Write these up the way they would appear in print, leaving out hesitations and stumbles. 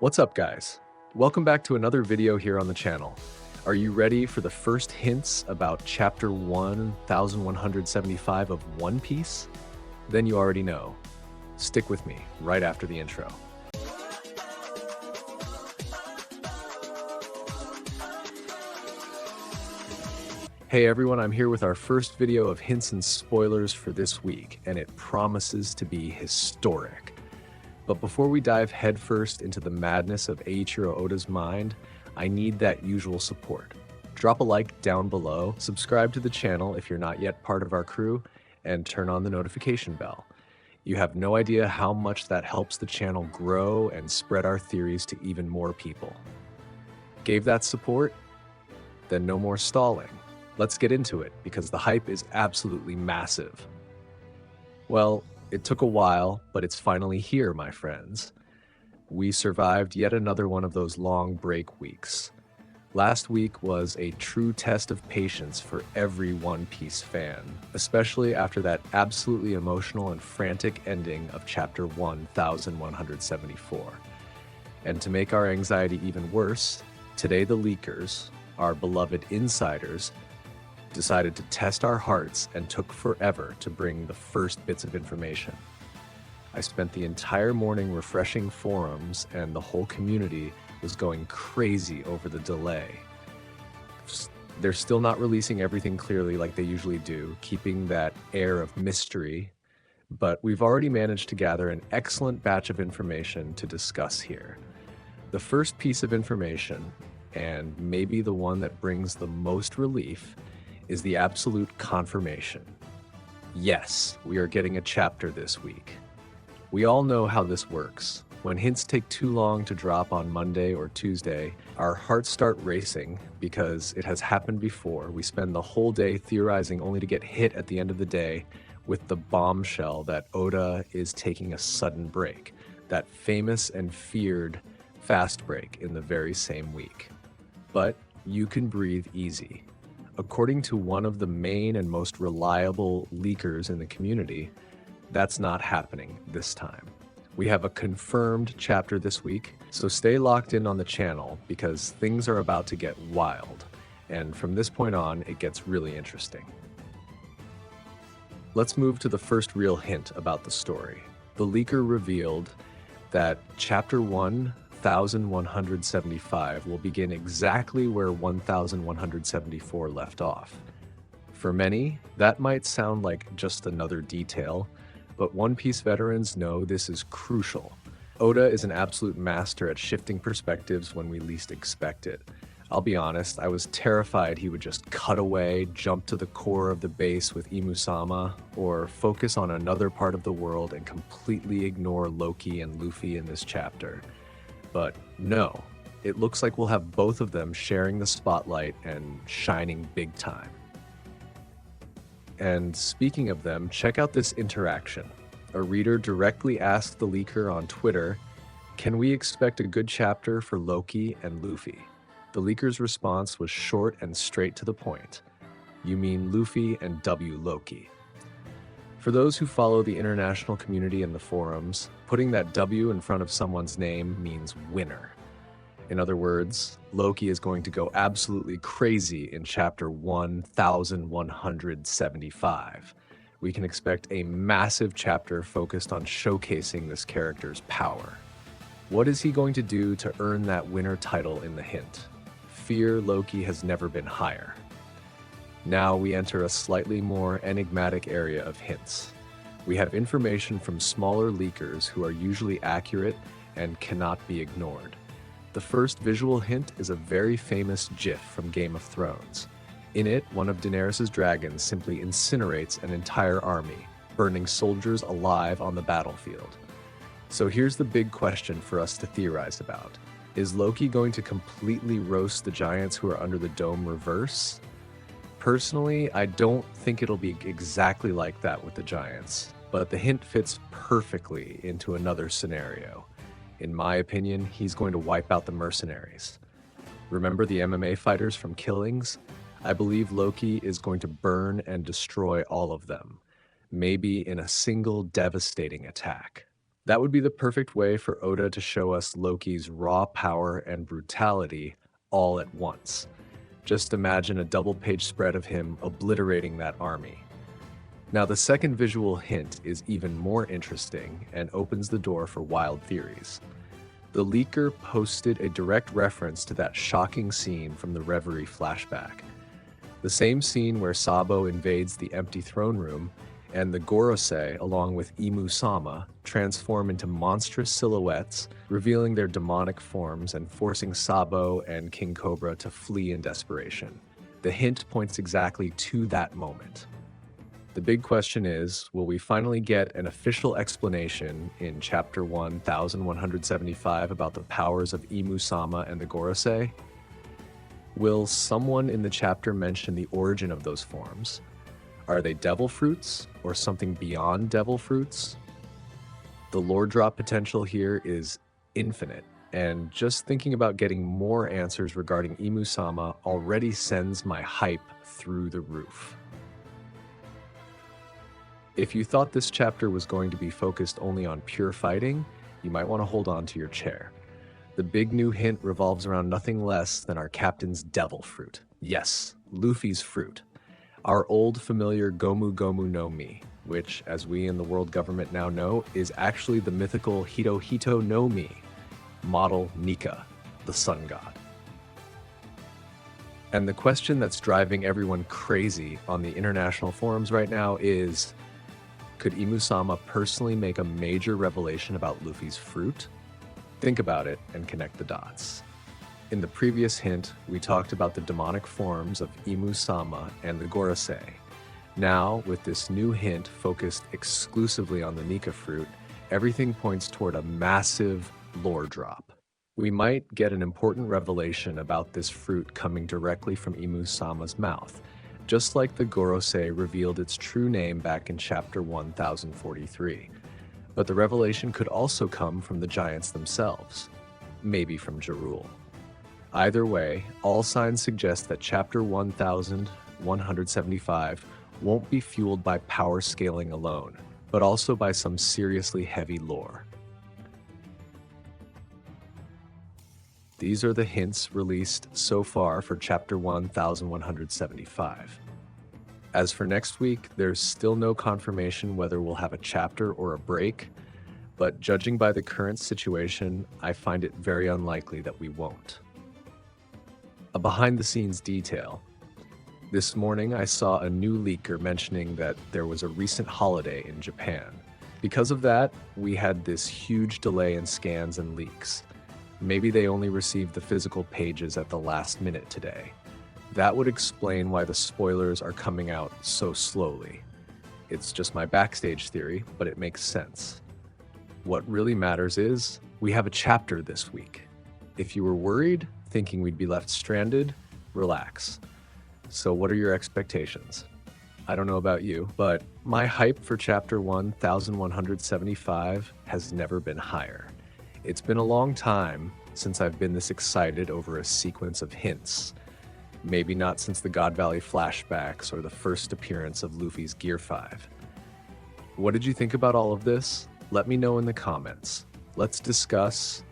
What's up, guys? Welcome back to another video here on the channel. Are you ready for the first hints about Chapter 1175 of One Piece? Then you already know. Stick with me right after the intro. Hey everyone, I'm here with our first video of hints and spoilers for this week, and it promises to be historic. But before we dive headfirst into the madness of Eiichiro Oda's mind, I need that usual support. Drop a like down below, subscribe to the channel if you're not yet part of our crew, and turn on the notification bell. You have no idea how much that helps the channel grow and spread our theories to even more people. Gave that support? Then no more stalling. Let's get into it, because the hype is absolutely massive. Well, it took a while, but it's finally here, my friends. We survived yet another one of those long break weeks. Last week was a true test of patience for every One Piece fan, especially after that absolutely emotional and frantic ending of Chapter 1174. And to make our anxiety even worse, today the leakers, our beloved insiders, decided to test our hearts and took forever to bring the first bits of information. I spent the entire morning refreshing forums, and the whole community was going crazy over the delay. They're still not releasing everything clearly like they usually do, keeping that air of mystery, but we've already managed to gather an excellent batch of information to discuss here. The first piece of information, and maybe the one that brings the most relief, is the absolute confirmation. Yes, we are getting a chapter this week. We all know how this works. When hints take too long to drop on Monday or Tuesday, our hearts start racing because it has happened before. We spend the whole day theorizing only to get hit at the end of the day with the bombshell that Oda is taking a sudden break, that famous and feared fast break in the very same week. But you can breathe easy. According to one of the main and most reliable leakers in the community, that's not happening this time. We have a confirmed chapter this week, so stay locked in on the channel because things are about to get wild, and from this point on, it gets really interesting. Let's move to the first real hint about the story. The leaker revealed that Chapter 1175 will begin exactly where 1174 left off. For many, that might sound like just another detail, but One Piece veterans know this is crucial. Oda is an absolute master at shifting perspectives when we least expect it. I'll be honest, I was terrified he would just cut away, jump to the core of the base with Imu-sama, or focus on another part of the world and completely ignore Loki and Luffy in this chapter. But no, it looks like we'll have both of them sharing the spotlight and shining big time. And speaking of them, check out this interaction. A reader directly asked the leaker on Twitter, "Can we expect a good chapter for Loki and Luffy?" The leaker's response was short and straight to the point. "You mean Luffy and W. Loki." For those who follow the international community in the forums, putting that W in front of someone's name means winner. In other words, Loki is going to go absolutely crazy in Chapter 1175. We can expect a massive chapter focused on showcasing this character's power. What is he going to do to earn that winner title in the hint? Fear Loki has never been higher. Now we enter a slightly more enigmatic area of hints. We have information from smaller leakers who are usually accurate and cannot be ignored. The first visual hint is a very famous GIF from Game of Thrones. In it, one of Daenerys' dragons simply incinerates an entire army, burning soldiers alive on the battlefield. So here's the big question for us to theorize about. Is Loki going to completely roast the giants who are under the dome reverse? Personally, I don't think it'll be exactly like that with the giants, but the hint fits perfectly into another scenario. In my opinion, he's going to wipe out the mercenaries. Remember the MMA fighters from Killings? I believe Loki is going to burn and destroy all of them, maybe in a single devastating attack. That would be the perfect way for Oda to show us Loki's raw power and brutality all at once. Just imagine a double-page spread of him obliterating that army. Now, the second visual hint is even more interesting and opens the door for wild theories. The leaker posted a direct reference to that shocking scene from the Reverie flashback. The same scene where Sabo invades the empty throne room and the Gorosei, along with Imu-sama, transform into monstrous silhouettes, revealing their demonic forms and forcing Sabo and King Cobra to flee in desperation. The hint points exactly to that moment. The big question is, will we finally get an official explanation in Chapter 1175 about the powers of Imu-sama and the Gorosei? Will someone in the chapter mention the origin of those forms? Are they devil fruits or something beyond devil fruits? The lore drop potential here is infinite, and just thinking about getting more answers regarding Imu-sama already sends my hype through the roof. If you thought this chapter was going to be focused only on pure fighting, you might want to hold on to your chair. The big new hint revolves around nothing less than our captain's devil fruit. Yes, Luffy's fruit. Our old familiar Gomu Gomu no Mi, which, as we in the world government now know, is actually the mythical Hito Hito no Mi, model Nika, the sun god. And the question that's driving everyone crazy on the international forums right now is, could Imu-sama personally make a major revelation about Luffy's fruit? Think about it and connect the dots. In the previous hint, we talked about the demonic forms of Imu-sama and the Gorosei. Now, with this new hint focused exclusively on the Nika fruit, everything points toward a massive lore drop. We might get an important revelation about this fruit coming directly from Imu-sama's mouth, just like the Gorosei revealed its true name back in Chapter 1043. But the revelation could also come from the giants themselves, maybe from Jarul. Either way, all signs suggest that Chapter 1175 won't be fueled by power scaling alone, but also by some seriously heavy lore. These are the hints released so far for Chapter 1175. As for next week, there's still no confirmation whether we'll have a chapter or a break, but judging by the current situation, I find it very unlikely that we won't. A behind-the-scenes detail. This morning, I saw a new leaker mentioning that there was a recent holiday in Japan. Because of that, we had this huge delay in scans and leaks. Maybe they only received the physical pages at the last minute today. That would explain why the spoilers are coming out so slowly. It's just my backstage theory, but it makes sense. What really matters is, we have a chapter this week. If you were worried, thinking we'd be left stranded, relax. So what are your expectations? I don't know about you, but my hype for Chapter 1175 has never been higher. It's been a long time since I've been this excited over a sequence of hints. Maybe not since the God Valley flashbacks or the first appearance of Luffy's Gear 5. What did you think about all of this? Let me know in the comments. Let's discuss,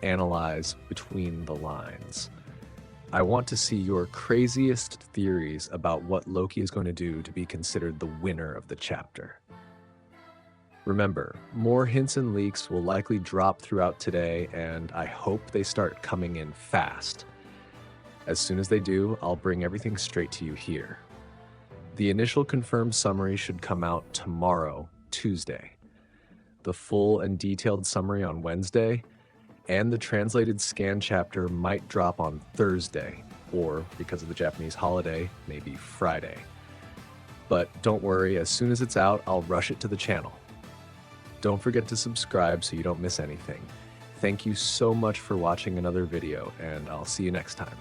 analyze between the lines. I want to see your craziest theories about what Loki is going to do to be considered the winner of the chapter. Remember, more hints and leaks will likely drop throughout today, and I hope they start coming in fast. As soon as they do, I'll bring everything straight to you here. The initial confirmed summary should come out tomorrow, Tuesday. The full and detailed summary on Wednesday, and the translated scan chapter might drop on Thursday, or, because of the Japanese holiday, maybe Friday. But don't worry, as soon as it's out, I'll rush it to the channel. Don't forget to subscribe so you don't miss anything. Thank you so much for watching another video, and I'll see you next time.